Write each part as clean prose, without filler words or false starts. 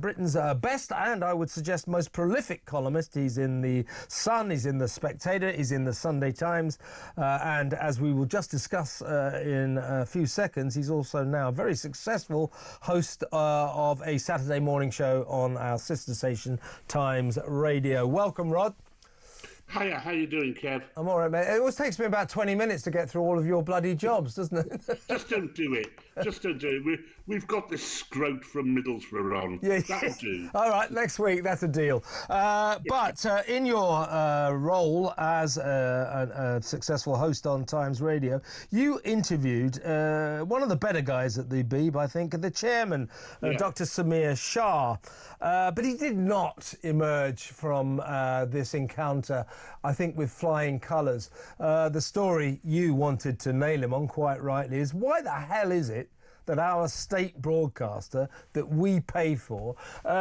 Britain's best and, I would suggest, most prolific columnist. He's in The Sun, he's in The Spectator, he's in The Sunday Times, and as we will just discuss in a few seconds, he's also now a very successful host of a Saturday morning show on our sister station, Times Radio. Welcome, Rod. Hiya, how you doing, Kev? I'm all right, mate. It always takes me about 20 minutes to get through all of your bloody jobs, doesn't it? Just don't do it. Just don't do it. We've got this scrote from Middlesbrough on. Yeah. That'll do. All right, next week, that's a deal. But in your role as a successful host on Times Radio, you interviewed one of the better guys at the Beeb, I think, the chairman, Dr. Samir Shah. But he did not emerge from this encounter, I think, with flying colours. The story you wanted to nail him on, quite rightly, is why the hell is it that our state broadcaster that we pay for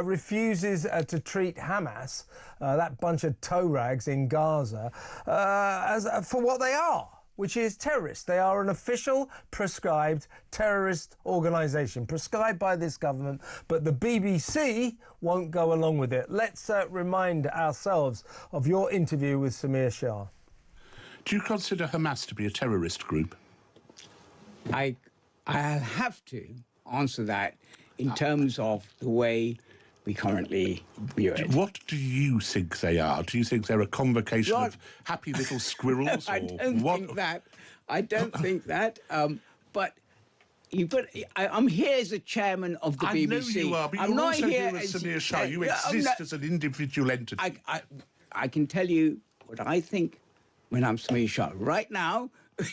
refuses to treat Hamas, that bunch of toe rags in Gaza, for what they are, which is terrorists. They are an official prescribed terrorist organisation, prescribed by this government, but the BBC won't go along with it. Let's remind ourselves of your interview with Samir Shah. Do you consider Hamas to be a terrorist group? I'll have to answer that in terms of the way we currently view it. What do you think they are? Do you think they're a convocation of happy little squirrels? I don't think that. I don't think that. But I'm here as a chairman of the BBC. I know you are, but I'm you're not also here as as Samir Shah. You exist as an individual entity. I can tell you what I think when I'm Samir Shah. Right now,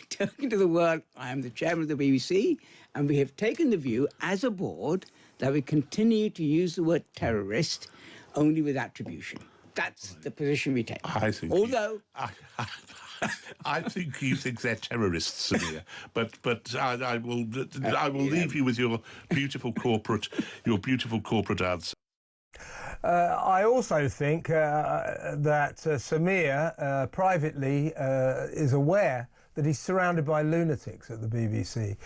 talking to the world, I am the chairman of the BBC, and we have taken the view as a board that we continue to use the word terrorist only with attribution. That's the position we take. I think. Although I think you think they're terrorists, Samir, but I will leave you with your beautiful corporate answer. I also think that Samir privately is aware that he's surrounded by lunatics at the BBC.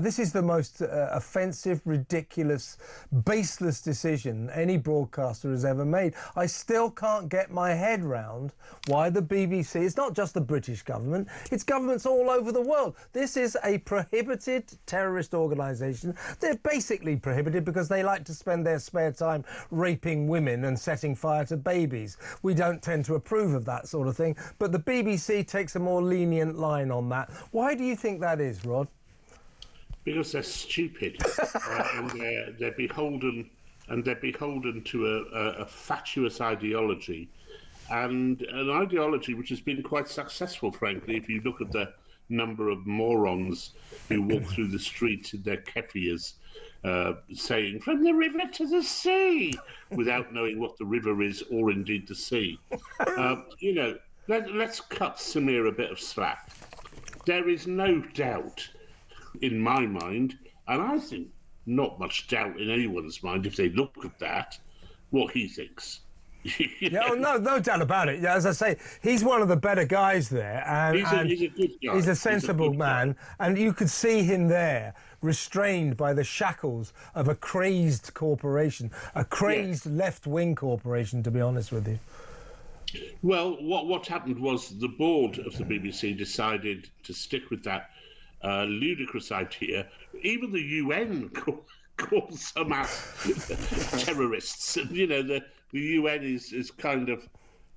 This is the most offensive, ridiculous, baseless decision any broadcaster has ever made. I still can't get my head round why the BBC, it's not just the British government, it's governments all over the world. This is a prohibited terrorist organisation. They're basically prohibited because they like to spend their spare time raping women and setting fire to babies. We don't tend to approve of that sort of thing, but the BBC takes a more lenient line on that. Why do you think that is, Rod? Because they're stupid and they're beholden to a fatuous ideology, and an ideology which has been quite successful, frankly. If you look at the number of morons who walk through the streets in their kefias saying "from the river to the sea" without knowing what the river is or indeed the sea. Let's cut Samir a bit of slack. There is no doubt in my mind, and I think not much doubt in anyone's mind if they look at that, what he thinks. No doubt about it. As I say, he's one of the better guys there, and he's a good guy. He's a sensible man, and you could see him there, restrained by the shackles of a crazed corporation, a crazed left-wing corporation, to be honest with you. Well, what happened was the board of the BBC decided to stick with that ludicrous idea. Even the UN calls Hamas terrorists. And, the UN is kind of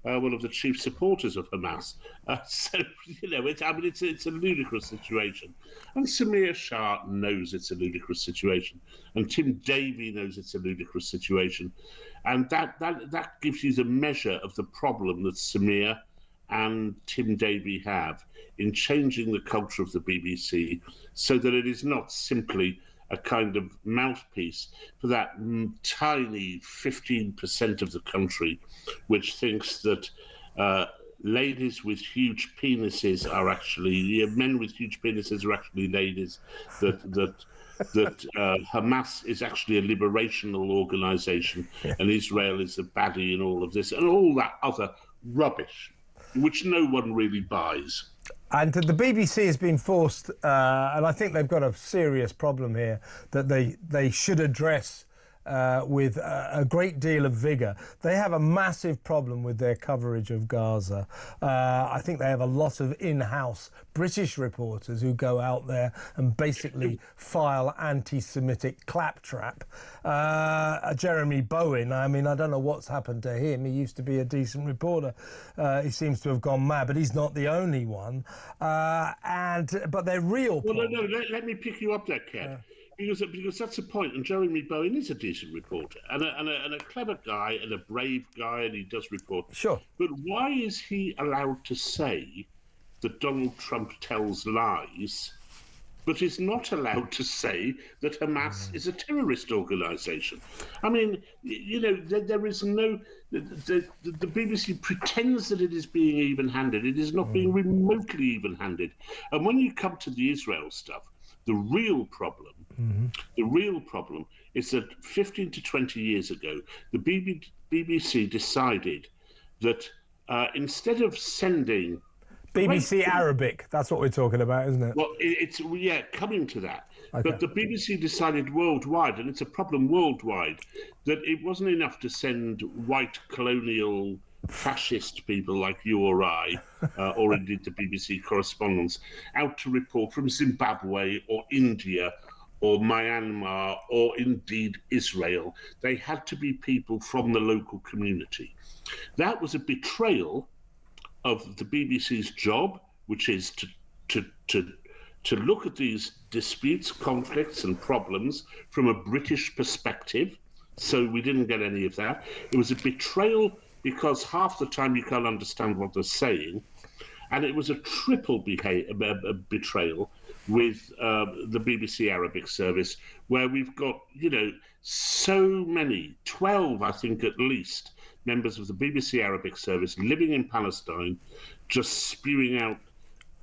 one of the chief supporters of Hamas. It's a ludicrous situation. And Samir Shah knows it's a ludicrous situation. And Tim Davie knows it's a ludicrous situation. And that gives you the measure of the problem that Samir and Tim Davie have in changing the culture of the BBC so that it is not simply a kind of mouthpiece for that tiny 15% of the country which thinks that ladies with huge penises are actually, men with huge penises are actually ladies, that Hamas is actually a liberational organisation and Israel is a baddie in all of this, and all that other rubbish, which no one really buys. And the BBC has been forced, and I think they've got a serious problem here, that they should address with a great deal of vigour. They have a massive problem with their coverage of Gaza. I think they have a lot of in-house British reporters who go out there and basically file anti-Semitic claptrap. Jeremy Bowen, I mean, I don't know what's happened to him. He used to be a decent reporter. He seems to have gone mad, but he's not the only one. But they're real. Well, no, let me pick you up there, Kev. Because that's the point, and Jeremy Bowen is a decent reporter, and a clever guy, and a brave guy, and he does report. Sure. But why is he allowed to say that Donald Trump tells lies, but is not allowed to say that Hamas is a terrorist organisation? I mean, you know, there is no... The BBC pretends that it is being even-handed. It is not being remotely even-handed. And when you come to the Israel stuff, the real problem is that 15 to 20 years ago, the BBC decided that instead of sending... BBC Arabic, that's what we're talking about, isn't it? Well, it's coming to that. Okay. But the BBC decided worldwide, and it's a problem worldwide, that it wasn't enough to send white colonial fascist people like you or I, or indeed the BBC correspondents, out to report from Zimbabwe or India or Myanmar or indeed Israel. They had to be people from the local community. That was a betrayal of the BBC's job, which is to look at these disputes, conflicts and problems from a British perspective. So we didn't get any of that. It was a betrayal because half the time you can't understand what they're saying. And it was a triple betrayal with the BBC Arabic service, where we've got, you know, so many, 12, I think at least, members of the BBC Arabic service living in Palestine, just spewing out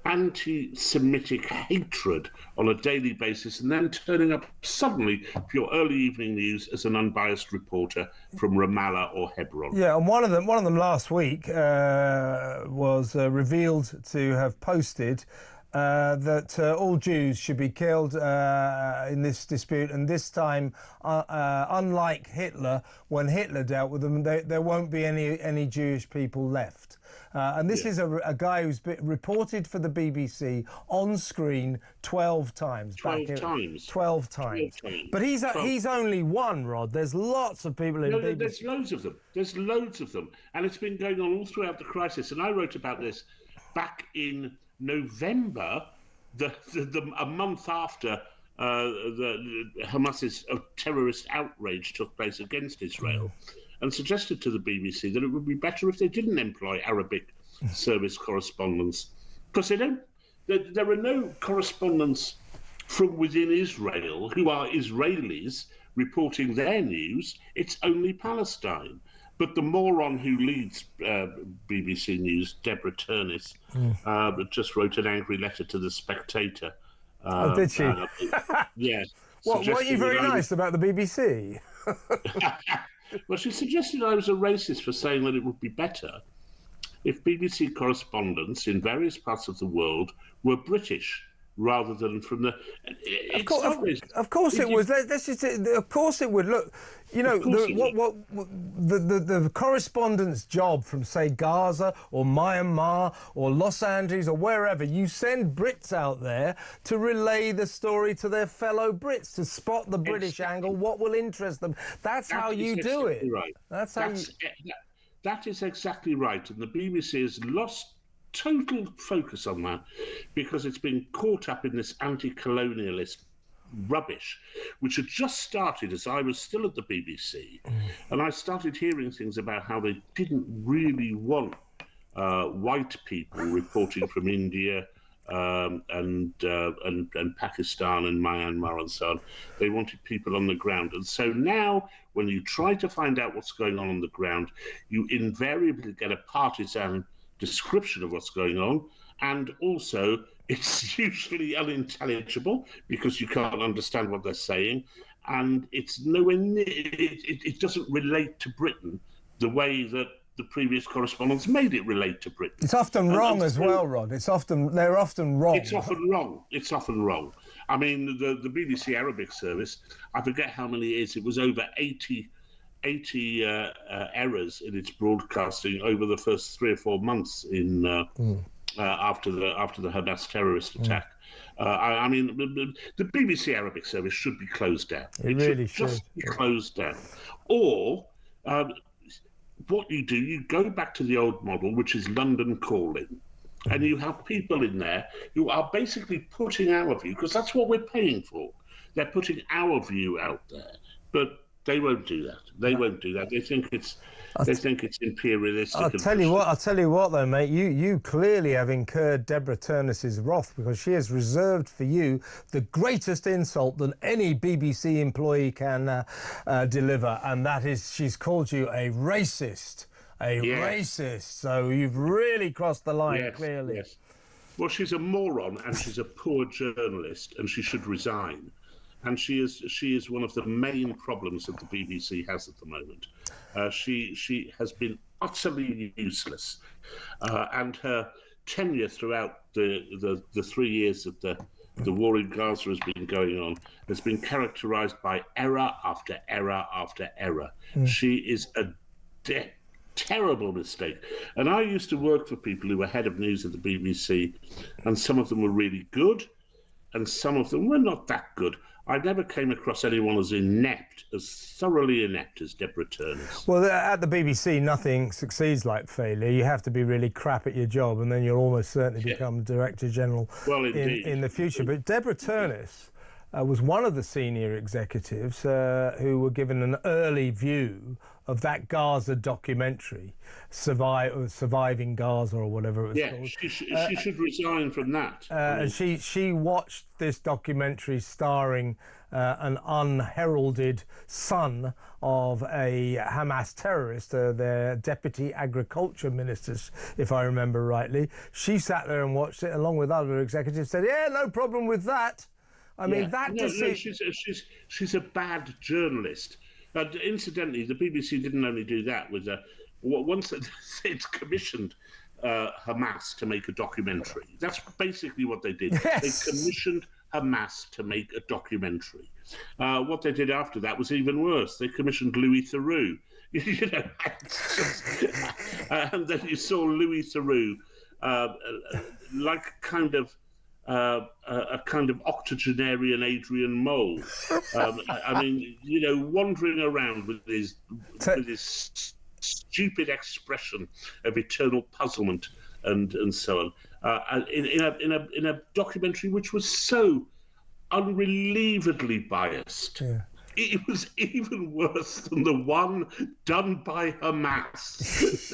anti-Semitic hatred on a daily basis, and then turning up suddenly for your early evening news as an unbiased reporter from Ramallah or Hebron. Yeah, and one of them last week was revealed to have posted that all Jews should be killed in this dispute, and this time, unlike Hitler, when Hitler dealt with them, there won't be any Jewish people left. And this is a guy who's been reported for the BBC on screen 12 times. 12 times. 12 times. But he's only one, Rod. There's lots of people in BBC. There's loads of them. There's loads of them. And it's been going on all throughout the crisis. And I wrote about this back in November, a month after the Hamas's terrorist outrage took place against Israel, and suggested to the BBC that it would be better if they didn't employ Arabic service correspondents, because there are no correspondents from within Israel who are Israelis reporting their news. It's only Palestine. But the moron who leads BBC News, Deborah Turnis, just wrote an angry letter to The Spectator. Oh, did she? Yeah. What, weren't you very nice about the BBC? Well, she suggested I was a racist for saying that it would be better if BBC correspondents in various parts of the world were British rather than from the... Of course it was. Of course it would. Look, you know, the correspondent's job from, say, Gaza or Myanmar or Los Angeles or wherever, you send Brits out there to relay the story to their fellow Brits, to spot the British angle, what will interest them. That's how you do it. Right. That is exactly right. And the BBC has lost total focus on that because it's been caught up in this anti-colonialist rubbish, which had just started as I was still at the BBC, and I started hearing things about how they didn't really want white people reporting from India and Pakistan and Myanmar and so on. They wanted people on the ground, and so now when you try to find out what's going on the ground, you invariably get a partisan description of what's going on, and also it's usually unintelligible because you can't understand what they're saying, and it's nowhere near, it doesn't relate to Britain the way that the previous correspondents made it relate to Britain. It's often wrong as well, Rod. They're often wrong. It's often wrong. I mean, the BBC Arabic service, I forget how many it is. It was over 80 errors in its broadcasting over the first 3 or 4 months after the Hamas terrorist attack. I mean, the BBC Arabic service should be closed down. It really should just be closed down. Or what you do, you go back to the old model, which is London Calling, and you have people in there who are basically putting our view, because that's what we're paying for. They're putting our view out there, but they won't do that. They won't do that. They think it's imperialistic. I'll tell you what, though, mate. You clearly have incurred Deborah Turness's wrath, because she has reserved for you the greatest insult that any BBC employee can deliver, and that is she's called you a racist. Racist. So you've really crossed the line, clearly. Yes. Well, she's a moron and she's a poor journalist, and she should resign. And she is one of the main problems that the BBC has at the moment. She has been utterly useless, and her tenure throughout the 3 years that the war in Gaza has been going on has been characterised by error after error after error. She is a terrible mistake. And I used to work for people who were head of news at the BBC, and some of them were really good, and some of them were not that good. I never came across anyone as inept, as thoroughly inept as Deborah Turness. Well, at the BBC, nothing succeeds like failure. You have to be really crap at your job, and then you'll almost certainly become Director General in the future. But Deborah Turness was one of the senior executives who were given an early view of that Gaza documentary, Surviving Gaza, or whatever it was called. She should resign from that. And she watched this documentary starring an unheralded son of a Hamas terrorist, their deputy agriculture ministers, if I remember rightly. She sat there and watched it, along with other executives, said, yeah, no problem with that. I mean, she's a bad journalist. Incidentally, the BBC didn't only do that. Once it's commissioned Hamas to make a documentary. That's basically what they did. Yes. They commissioned Hamas to make a documentary. What they did after that was even worse. They commissioned Louis Theroux. You know, and then you saw Louis Theroux like a kind of octogenarian Adrian Mole. I mean, you know, wandering around with his stupid expression of eternal puzzlement and so on, in a documentary which was so unrelievedly biased. Yeah. It was even worse than the one done by Hamas.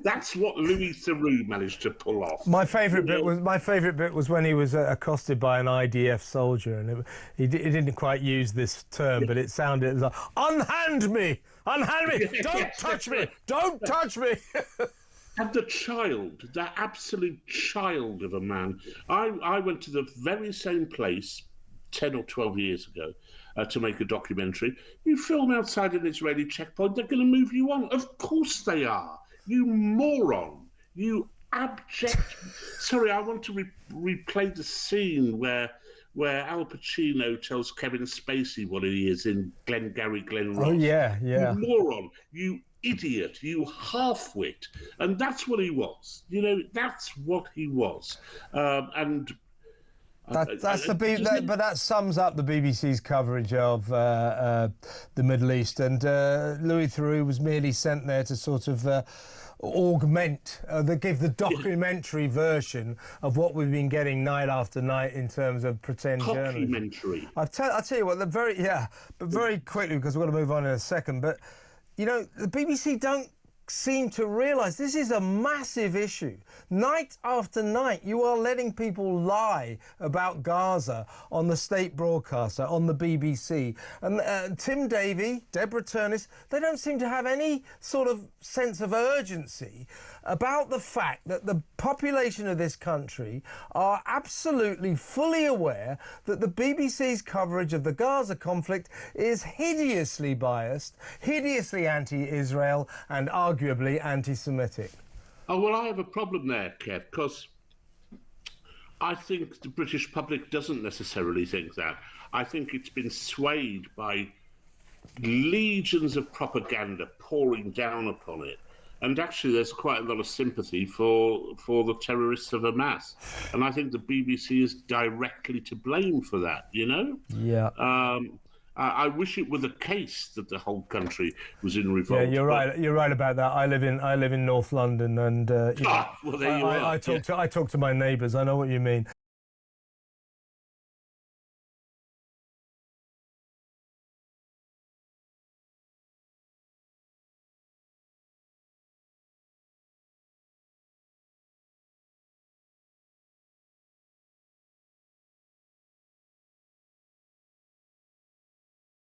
That's what Louis Theroux managed to pull off. My favourite bit was when he was accosted by an IDF soldier, and he didn't quite use this term, but it sounded like, "Unhand me, unhand me, don't touch me, don't touch me." And the absolute child of a man. I went to the very same place 10 or 12 years ago to make a documentary. You film outside an Israeli checkpoint, they're going to move you on. Of course they are. You moron, you abject. Sorry, I want to replay the scene where Al Pacino tells Kevin Spacey what he is in Glengarry Glen Ross. Oh, yeah. You moron, you idiot, you half-wit. And that's what he was. You know, that's what he was. But that sums up the BBC's coverage of the Middle East, and Louis Theroux was merely sent there to sort of augment, give the documentary version of what we've been getting night after night in terms of pretend journalism. I'll tell you what, but very quickly, because we're going to move on in a second, but you know, the BBC don't seem to realise this is a massive issue. Night after night, you are letting people lie about Gaza on the state broadcaster, on the BBC. And Tim Davie, Deborah Turness, they don't seem to have any sort of sense of urgency about the fact that the population of this country are absolutely fully aware that the BBC's coverage of the Gaza conflict is hideously biased, hideously anti-Israel, and arguably anti-Semitic. Oh, well, I have a problem there, Kev, because I think the British public doesn't necessarily think that. I think it's been swayed by legions of propaganda pouring down upon it. And actually, there's quite a lot of sympathy for the terrorists of Hamas. And I think the BBC is directly to blame for that, you know? Yeah. I wish it were the case that the whole country was in revolt. Yeah, you're right. You're right about that. I live in North London, and you know, well, there you are. I talk to my neighbours. I know what you mean.